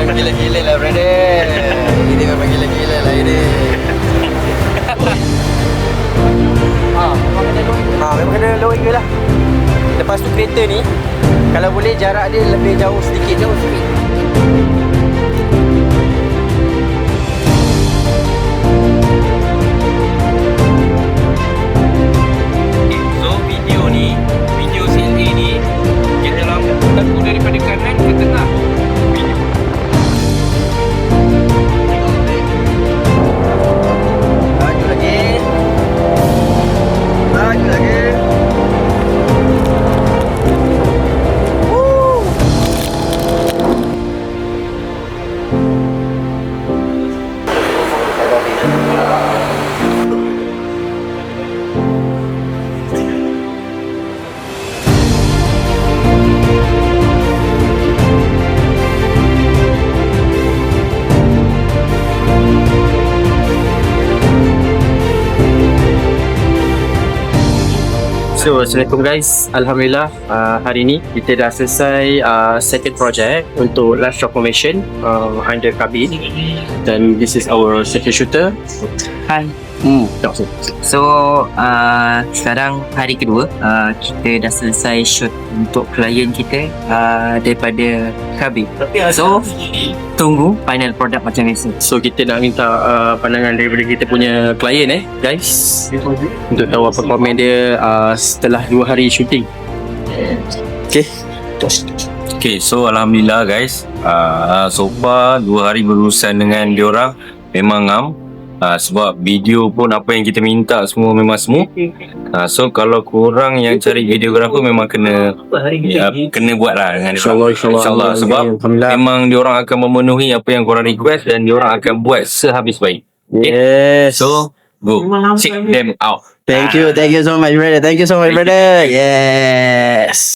memang gila-gila lah brother. Ini memang gila-gila lah ini. Memang kena low angle lah. Lepas tu kereta ni, kalau boleh jarak dia lebih jauh sedikit. So video CLA ni kita dalam lagu daripada kanan ke tengah. Laju lagi. So, Assalamualaikum guys. Alhamdulillah, hari ni kita dah selesai second project untuk Last Shot Formation under Kabin. Dan this is our second shooter. Hai. So sekarang hari kedua, kita dah selesai shoot untuk klien kita daripada Kabin. So tunggu final product macam biasa. So, kita nak minta pandangan daripada kita punya klien guys, untuk tahu apa komen dia setelah 2 hari shooting. Okay, so Alhamdulillah guys, so far 2 hari berurusan dengan diorang memang ngam. Sebab video pun apa yang kita minta semua memang smooth. So kalau korang yang cari videographer memang kena buat lah dengan diorang. InsyaAllah. Sebab memang diorang akan memenuhi apa yang korang request dan diorang akan buat sehabis baik. Yes. So go check them out. Thank you so much brother. Yes.